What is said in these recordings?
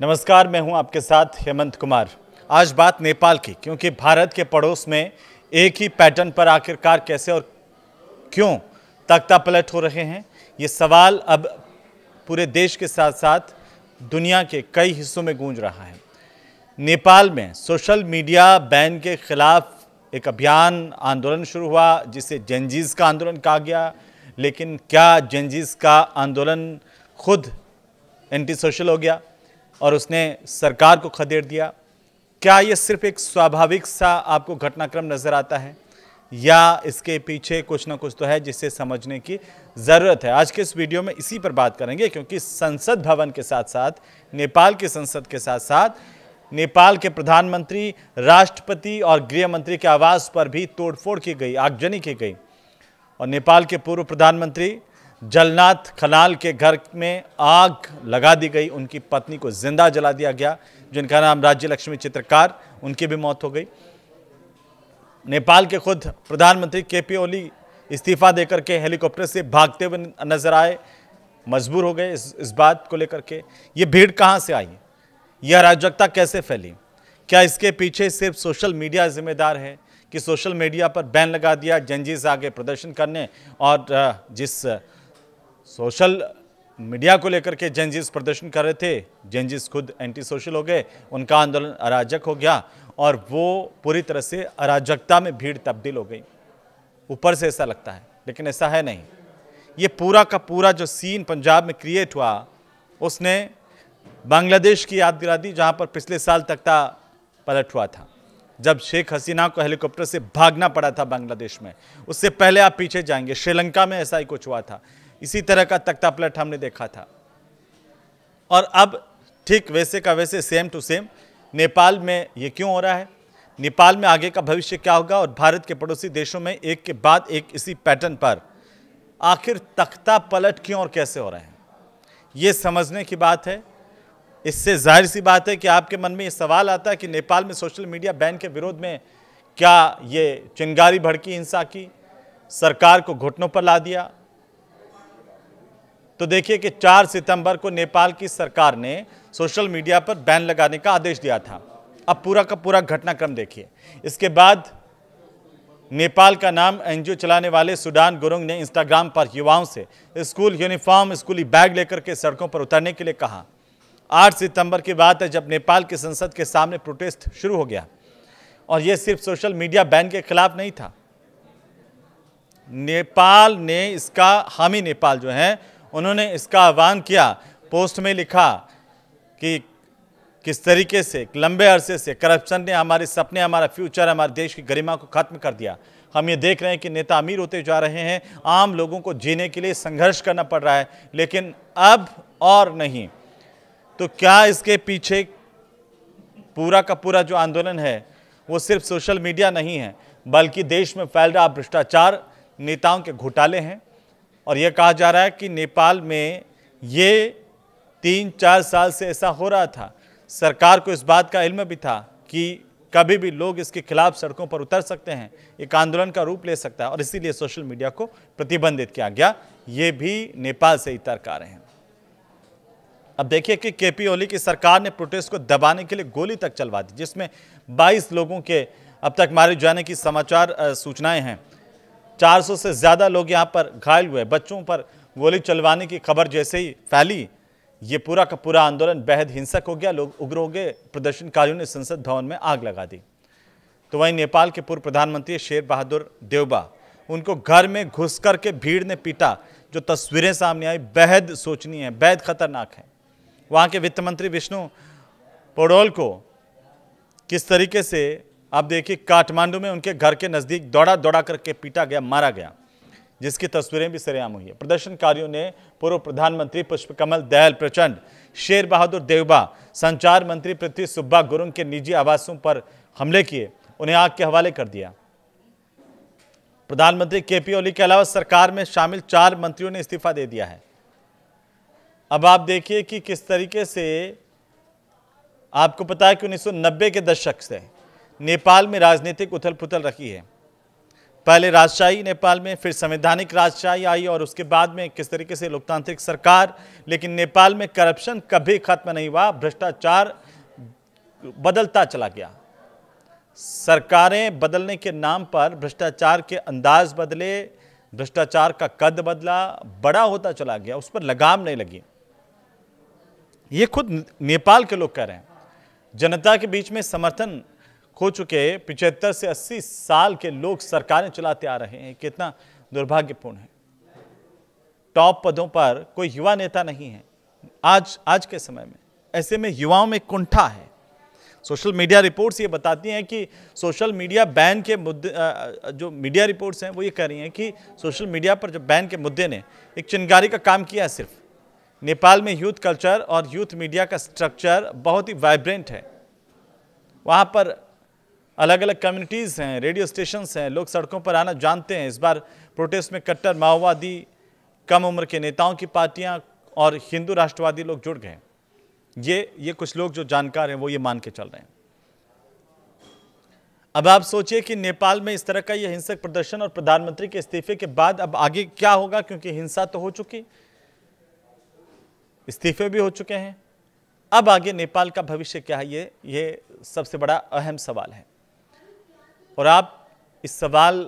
नमस्कार, मैं हूं आपके साथ हेमंत कुमार। आज बात नेपाल की, क्योंकि भारत के पड़ोस में एक ही पैटर्न पर आखिरकार कैसे और क्यों तख्तापलट हो रहे हैं, ये सवाल अब पूरे देश के साथ साथ दुनिया के कई हिस्सों में गूंज रहा है। नेपाल में सोशल मीडिया बैन के खिलाफ एक अभियान आंदोलन शुरू हुआ, जिसे जेनजीज का आंदोलन कहा गया। लेकिन क्या जेनजीज का आंदोलन खुद एंटी सोशल हो गया और उसने सरकार को खदेड़ दिया? क्या ये सिर्फ एक स्वाभाविक सा आपको घटनाक्रम नजर आता है, या इसके पीछे कुछ ना कुछ तो है जिसे समझने की ज़रूरत है? आज के इस वीडियो में इसी पर बात करेंगे, क्योंकि संसद भवन के साथ साथ, नेपाल की संसद के साथ साथ नेपाल के प्रधानमंत्री, राष्ट्रपति और गृह मंत्री के आवास पर भी तोड़फोड़ की गई, आगजनी की गई। और नेपाल के पूर्व प्रधानमंत्री जलनाथ खनाल के घर में आग लगा दी गई, उनकी पत्नी को जिंदा जला दिया गया, जिनका नाम राज्य लक्ष्मी चित्रकार, उनकी भी मौत हो गई। नेपाल के खुद प्रधानमंत्री केपी ओली इस्तीफा देकर के हेलीकॉप्टर से भागते हुए नजर आए, मजबूर हो गए इस बात को लेकर के। ये भीड़ कहाँ से आई, यह अराजकता कैसे फैली? क्या इसके पीछे सिर्फ सोशल मीडिया जिम्मेदार है कि सोशल मीडिया पर बैन लगा दिया जेनजीज आगे प्रदर्शन करने, और जिस सोशल मीडिया को लेकर के जेनजीज प्रदर्शन कर रहे थे, जेनजीज खुद एंटी सोशल हो गए, उनका आंदोलन अराजक हो गया और वो पूरी तरह से अराजकता में भीड़ तब्दील हो गई। ऊपर से ऐसा लगता है, लेकिन ऐसा है नहीं। ये पूरा का पूरा जो सीन पंजाब में क्रिएट हुआ, उसने बांग्लादेश की याद दिला दी, जहां पर पिछले साल तख्ता पलट हुआ था, जब शेख हसीना को हेलीकॉप्टर से भागना पड़ा था बांग्लादेश में। उससे पहले आप पीछे जाएंगे, श्रीलंका में ऐसा ही कुछ हुआ था, इसी तरह का तख्तापलट हमने देखा था। और अब ठीक वैसे का वैसे, सेम टू सेम नेपाल में ये क्यों हो रहा है, नेपाल में आगे का भविष्य क्या होगा, और भारत के पड़ोसी देशों में एक के बाद एक इसी पैटर्न पर आखिर तख्तापलट क्यों और कैसे हो रहे हैं, ये समझने की बात है। इससे जाहिर सी बात है कि आपके मन में ये सवाल आता है कि नेपाल में सोशल मीडिया बैन के विरोध में क्या ये चिंगारी भड़की, हिंसा की, सरकार को घुटनों पर ला दिया? तो देखिए कि 4 सितंबर को नेपाल की सरकार ने सोशल मीडिया पर बैन लगाने का आदेश दिया था। अब पूरा का पूरा घटनाक्रम देखिए। इसके बाद नेपाल का नाम एनजीओ चलाने वाले सुडान गुरुंग ने इंस्टाग्राम पर युवाओं से स्कूल यूनिफॉर्म, स्कूली बैग लेकर के सड़कों पर उतरने के लिए कहा। 8 सितंबर की बात है जब नेपाल की संसद के सामने प्रोटेस्ट शुरू हो गया। और यह सिर्फ सोशल मीडिया बैन के खिलाफ नहीं था, नेपाल ने इसका, हामी नेपाल जो है, उन्होंने इसका आह्वान किया। पोस्ट में लिखा कि किस तरीके से लंबे अरसे से करप्शन ने हमारे सपने, हमारा फ्यूचर, हमारे देश की गरिमा को खत्म कर दिया। हम ये देख रहे हैं कि नेता अमीर होते जा रहे हैं, आम लोगों को जीने के लिए संघर्ष करना पड़ रहा है, लेकिन अब और नहीं। तो क्या इसके पीछे पूरा का पूरा जो आंदोलन है वो सिर्फ सोशल मीडिया नहीं है, बल्कि देश में फैल रहा भ्रष्टाचार, नेताओं के घोटाले हैं? और यह कहा जा रहा है कि नेपाल में ये 3-4 साल से ऐसा हो रहा था। सरकार को इस बात का इल्म भी था कि कभी भी लोग इसके खिलाफ सड़कों पर उतर सकते हैं, एक आंदोलन का रूप ले सकता है, और इसीलिए सोशल मीडिया को प्रतिबंधित किया गया। ये भी नेपाल से ही तर्क आ रहे हैं। अब देखिए कि केपी ओली की सरकार ने प्रोटेस्ट को दबाने के लिए गोली तक चलवा दी, जिसमें 22 लोगों के अब तक मारे जाने की समाचार सूचनाएं हैं। 400 से ज़्यादा लोग यहाँ पर घायल हुए। बच्चों पर गोली चलवाने की खबर जैसे ही फैली, ये पूरा का पूरा आंदोलन बेहद हिंसक हो गया, लोग उग्र हो गए। प्रदर्शनकारियों ने संसद भवन में आग लगा दी। तो वहीं नेपाल के पूर्व प्रधानमंत्री शेर बहादुर देउबा, उनको घर में घुस कर के भीड़ ने पीटा। जो तस्वीरें सामने आई बेहद सोचनीय है, बेहद खतरनाक है। वहाँ के वित्त मंत्री विष्णु पौडेल को किस तरीके से, आप देखिए, काठमांडू में उनके घर के नज़दीक दौड़ा दौड़ा करके पीटा गया, मारा गया, जिसकी तस्वीरें भी सरेआम हुई है। प्रदर्शनकारियों ने पूर्व प्रधानमंत्री पुष्पकमल दहल प्रचंड, शेर बहादुर देउबा, संचार मंत्री पृथ्वी सुब्बा गुरुंग के निजी आवासों पर हमले किए, उन्हें आग के हवाले कर दिया। प्रधानमंत्री केपी ओली के अलावा सरकार में शामिल 4 मंत्रियों ने इस्तीफा दे दिया है। अब आप देखिए कि किस तरीके से, आपको पता है कि 1990 के दशक से नेपाल में राजनीतिक उथल पुथल रखी है। पहले राजशाही नेपाल में, फिर संवैधानिक राजशाही आई और उसके बाद में किस तरीके से लोकतांत्रिक सरकार। लेकिन नेपाल में करप्शन कभी खत्म नहीं हुआ, भ्रष्टाचार बदलता चला गया। सरकारें बदलने के नाम पर भ्रष्टाचार के अंदाज बदले, भ्रष्टाचार का कद बदला, बड़ा होता चला गया, उस पर लगाम नहीं लगी। ये खुद नेपाल के लोग कह रहे हैं। जनता के बीच में समर्थन खो चुके 75 से 80 साल के लोग सरकारें चलाते आ रहे हैं। कितना दुर्भाग्यपूर्ण है। टॉप पदों पर कोई युवा नेता नहीं है आज के समय में। ऐसे में युवाओं में कुंठा है। सोशल मीडिया रिपोर्ट्स ये बताती हैं कि सोशल मीडिया बैन के मुद्दे, जो मीडिया रिपोर्ट्स हैं वो ये कह रही हैं कि सोशल मीडिया पर जो बैन के मुद्दे ने एक चिंगारी का काम किया है। सिर्फ नेपाल में यूथ कल्चर और यूथ मीडिया का स्ट्रक्चर बहुत ही वाइब्रेंट है। वहाँ पर अलग अलग कम्युनिटीज़ हैं, रेडियो स्टेशंस हैं, लोग सड़कों पर आना जानते हैं। इस बार प्रोटेस्ट में कट्टर माओवादी, कम उम्र के नेताओं की पार्टियां और हिंदू राष्ट्रवादी लोग जुड़ गए। ये कुछ लोग जो जानकार हैं वो ये मान के चल रहे हैं। अब आप सोचिए कि नेपाल में इस तरह का ये हिंसक प्रदर्शन और प्रधानमंत्री के इस्तीफे के बाद अब आगे क्या होगा, क्योंकि हिंसा तो हो चुकी, इस्तीफे भी हो चुके हैं। अब आगे नेपाल का भविष्य क्या है, ये सबसे बड़ा अहम सवाल है। और आप इस सवाल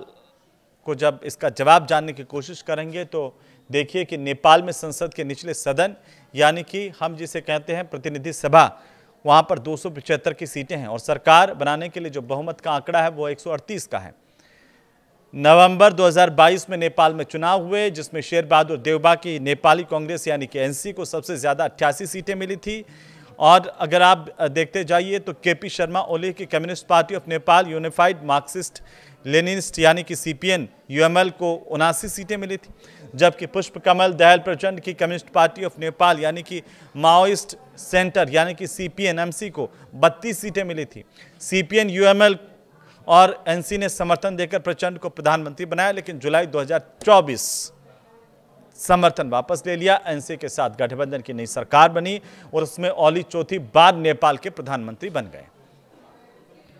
को जब इसका जवाब जानने की कोशिश करेंगे तो देखिए कि नेपाल में संसद के निचले सदन, यानी कि हम जिसे कहते हैं प्रतिनिधि सभा, वहाँ पर 275 की सीटें हैं और सरकार बनाने के लिए जो बहुमत का आंकड़ा है वो 138 का है। नवंबर 2022 में नेपाल में चुनाव हुए, जिसमें शेर बहादुर देउबा की नेपाली कांग्रेस यानी कि एनसी को सबसे ज़्यादा 88 सीटें मिली थी। और अगर आप देखते जाइए तो केपी शर्मा ओली की communist party of Nepal unified Marxist Leninist यानी कि सीपीएन यूएमएल को 79 सीटें मिली थी, जबकि पुष्प कमल दयाल प्रचंड की कम्युनिस्ट पार्टी ऑफ नेपाल यानी कि माओइस्ट सेंटर यानी कि सीपीएन एमसी को 32 सीटें मिली थी। सीपीएन यूएमएल और एनसी ने समर्थन देकर प्रचंड को प्रधानमंत्री बनाया, लेकिन जुलाई 2024 समर्थन वापस ले लिया। एनसी के साथ गठबंधन की नई सरकार बनी और उसमें ओली चौथी बार नेपाल के प्रधानमंत्री बन गए।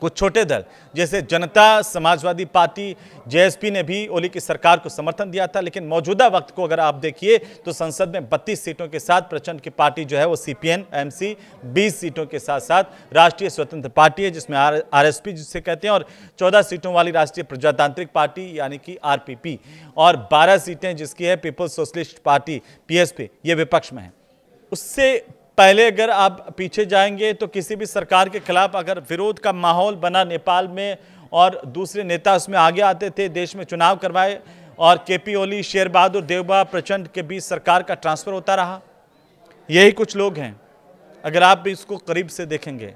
कुछ छोटे दल जैसे जनता समाजवादी पार्टी जेएसपी ने भी ओली की सरकार को समर्थन दिया था, लेकिन मौजूदा वक्त को अगर आप देखिए तो संसद में 32 सीटों के साथ प्रचंड की पार्टी जो है वो सीपीएन एमसी 20 सीटों के साथ साथ राष्ट्रीय स्वतंत्र पार्टी है जिसमें आरएसपी जिसे कहते हैं, और 14 सीटों वाली राष्ट्रीय प्रजातांत्रिक पार्टी यानी कि आरपीपी, और 12 सीटें जिसकी है पीपल्स सोशलिस्ट पार्टी पीएसपी, ये विपक्ष में है। उससे पहले अगर आप पीछे जाएंगे तो किसी भी सरकार के खिलाफ अगर विरोध का माहौल बना नेपाल में और दूसरे नेता उसमें आगे आते थे, देश में चुनाव करवाए और केपी ओली, शेर बहादुर देउबा, प्रचंड के बीच सरकार का ट्रांसफर होता रहा। यही कुछ लोग हैं। अगर आप भी इसको करीब से देखेंगे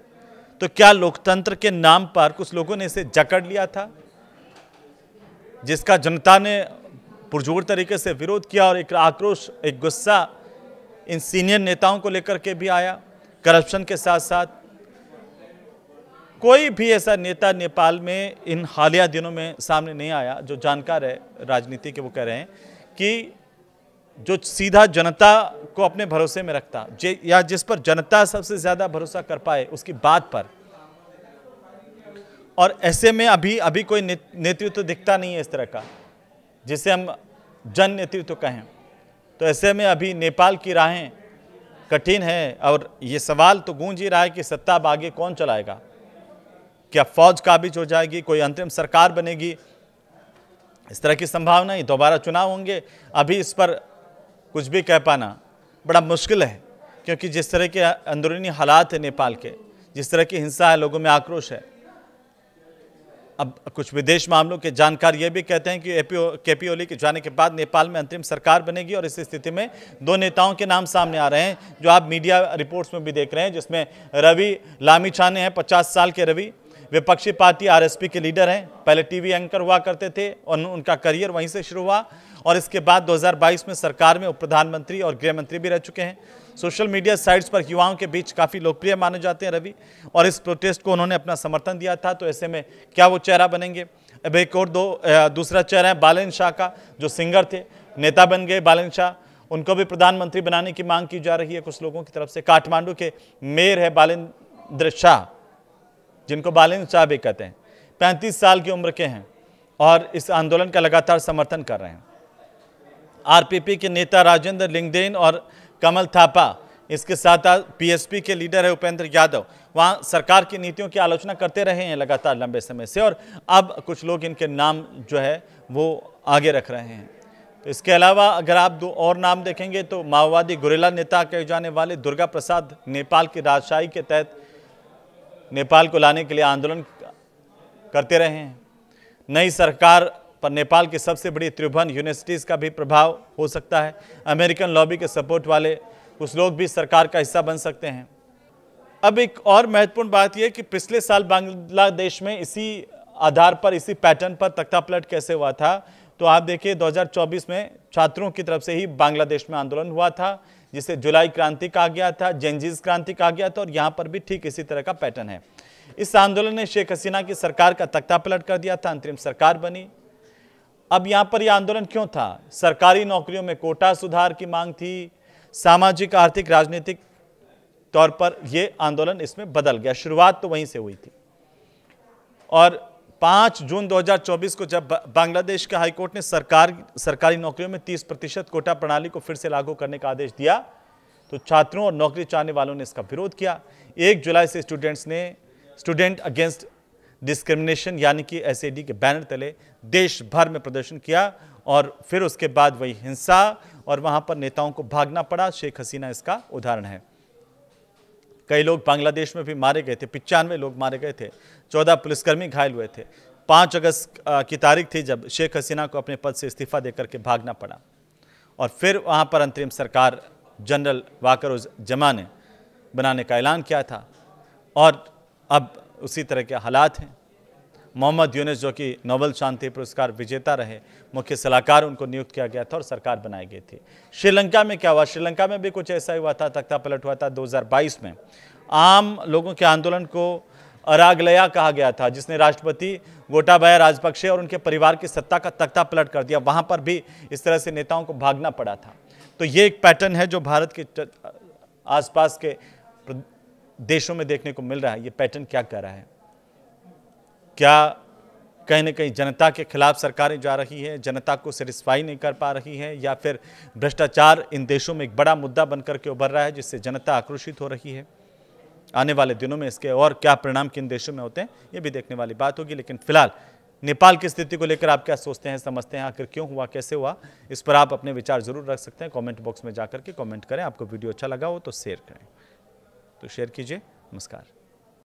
तो क्या लोकतंत्र के नाम पर कुछ लोगों ने इसे जकड़ लिया था, जिसका जनता ने पुरजोर तरीके से विरोध किया और एक आक्रोश, एक गुस्सा इन सीनियर नेताओं को लेकर के भी आया। करप्शन के साथ साथ कोई भी ऐसा नेता नेपाल में इन हालिया दिनों में सामने नहीं आया जो जानकार है राजनीति के, वो कह रहे हैं कि जो सीधा जनता को अपने भरोसे में रखता या जिस पर जनता सबसे ज्यादा भरोसा कर पाए उसकी बात पर। और ऐसे में अभी कोई नेतृत्व दिखता नहीं है इस तरह का जिसे हम जन नेतृत्व कहें। तो ऐसे में अभी नेपाल की राहें कठिन है और ये सवाल तो गूंज ही रहा है कि सत्ता अब आगे कौन चलाएगा। क्या फौज काबिज हो जाएगी, कोई अंतरिम सरकार बनेगी, इस तरह की संभावना ही, दोबारा चुनाव होंगे। अभी इस पर कुछ भी कह पाना बड़ा मुश्किल है, क्योंकि जिस तरह के अंदरूनी हालात है नेपाल के, जिस तरह की हिंसा है, लोगों में आक्रोश है। अब कुछ विदेश मामलों के जानकार ये भी कहते हैं कि केपी ओली के जाने के बाद नेपाल में अंतरिम सरकार बनेगी और इस स्थिति में दो नेताओं के नाम सामने आ रहे हैं जो आप मीडिया रिपोर्ट्स में भी देख रहे हैं, जिसमें रवि लामिछाने हैं, 50 साल के रवि, विपक्षी पार्टी आरएसपी के लीडर हैं, पहले टीवी एंकर हुआ करते थे और उनका करियर वहीं से शुरू हुआ और इसके बाद 2022 में सरकार में उप प्रधानमंत्री और गृह मंत्री भी रह चुके हैं। सोशल मीडिया साइट्स पर युवाओं के बीच काफ़ी लोकप्रिय माने जाते हैं रवि, और इस प्रोटेस्ट को उन्होंने अपना समर्थन दिया था। तो ऐसे में क्या वो चेहरा बनेंगे? अब एक और दूसरा चेहरा है बालेन शाह का, जो सिंगर थे, नेता बन गए बालेन शाह, उनको भी प्रधानमंत्री बनाने की मांग की जा रही है कुछ लोगों की तरफ से। काठमांडू के मेयर है बालेन्द्र शाह, जिनको बालेन शाह भी कहते हैं, 35 साल की उम्र के हैं और इस आंदोलन का लगातार समर्थन कर रहे हैं। आरपीपी के नेता राजेंद्र लिंगदेन और कमल थापा, इसके साथ पीएसपी के लीडर है उपेंद्र यादव, वहाँ सरकार की नीतियों की आलोचना करते रहे हैं लगातार लंबे समय से, और अब कुछ लोग इनके नाम जो है वो आगे रख रहे हैं। तो इसके अलावा अगर आप दो और नाम देखेंगे तो माओवादी गुरिल्ला नेता कहे जाने वाले दुर्गा प्रसाद नेपाल की राजशाही के तहत नेपाल को लाने के लिए आंदोलन करते रहे हैं। नई सरकार पर नेपाल की सबसे बड़ी त्रिभुवन यूनिवर्सिटीज़ का भी प्रभाव हो सकता है। अमेरिकन लॉबी के सपोर्ट वाले कुछ लोग भी सरकार का हिस्सा बन सकते हैं। अब एक और महत्वपूर्ण बात यह कि पिछले साल बांग्लादेश में इसी आधार पर, इसी पैटर्न पर तख्तापलट कैसे हुआ था, तो आप देखिए 2024 में छात्रों की तरफ से ही बांग्लादेश में आंदोलन हुआ था, जिसे जुलाई क्रांति कहा गया था, जेंजीज क्रांति कहा गया था, और यहाँ पर भी ठीक इसी तरह का पैटर्न है। इस आंदोलन ने शेख हसीना की सरकार का तख्तापलट कर दिया था, अंतरिम सरकार बनी। अब यहाँ पर यह आंदोलन क्यों था? सरकारी नौकरियों में कोटा सुधार की मांग थी, सामाजिक, आर्थिक, राजनीतिक तौर पर यह आंदोलन इसमें बदल गया। शुरुआत तो वहीं से हुई थी। और 5 जून 2024 को जब बांग्लादेश के हाईकोर्ट ने सरकारी नौकरियों में 30% कोटा प्रणाली को फिर से लागू करने का आदेश दिया, तो छात्रों और नौकरी चाहने वालों ने इसका विरोध किया। 1 जुलाई से स्टूडेंट अगेंस्ट डिस्क्रिमिनेशन यानी कि एसएडी के बैनर तले देश भर में प्रदर्शन किया, और फिर उसके बाद वही हिंसा और वहां पर नेताओं को भागना पड़ा। शेख हसीना इसका उदाहरण है। कई लोग बांग्लादेश में भी मारे गए थे, 95 लोग मारे गए थे, 14 पुलिसकर्मी घायल हुए थे। 5 अगस्त की तारीख थी जब शेख हसीना को अपने पद से इस्तीफा देकर के भागना पड़ा, और फिर वहां पर अंतरिम सरकार जनरल वाकरुज्जमा ने बनाने का ऐलान किया था, और अब उसी तरह के हालात हैं। मोहम्मद यूनुस, जो कि नोबेल शांति पुरस्कार विजेता रहे, मुख्य सलाहकार उनको नियुक्त किया गया था और सरकार बनाई गई थी। श्रीलंका में क्या हुआ? श्रीलंका में भी कुछ ऐसा हुआ था, तख्तापलट हुआ था 2022 में। आम लोगों के आंदोलन को अरागलया कहा गया था, जिसने राष्ट्रपति गोटाबाया राजपक्षे और उनके परिवार की सत्ता का तख्तापलट कर दिया। वहां पर भी इस तरह से नेताओं को भागना पड़ा था। तो ये एक पैटर्न है जो भारत के आसपास के देशों में देखने को मिल रहा है। ये पैटर्न क्या कर रहा है? क्या कहीं ना कहीं जनता के खिलाफ सरकारें जा रही है, जनता को सेटिस्फाई नहीं कर पा रही है, या फिर भ्रष्टाचार इन देशों में एक बड़ा मुद्दा बनकर के उभर रहा है, जिससे जनता आक्रोशित हो रही है? आने वाले दिनों में इसके और क्या परिणाम किन देशों में होते हैं, ये भी देखने वाली बात होगी। लेकिन फिलहाल नेपाल की स्थिति को लेकर आप क्या सोचते हैं, समझते हैं? आखिर क्यों हुआ, कैसे हुआ? इस पर आप अपने विचार जरूर रख सकते हैं। कमेंट बॉक्स में जाकर के कमेंट करें। आपको वीडियो अच्छा लगा हो तो शेयर करें, तो शेयर कीजिए। नमस्कार।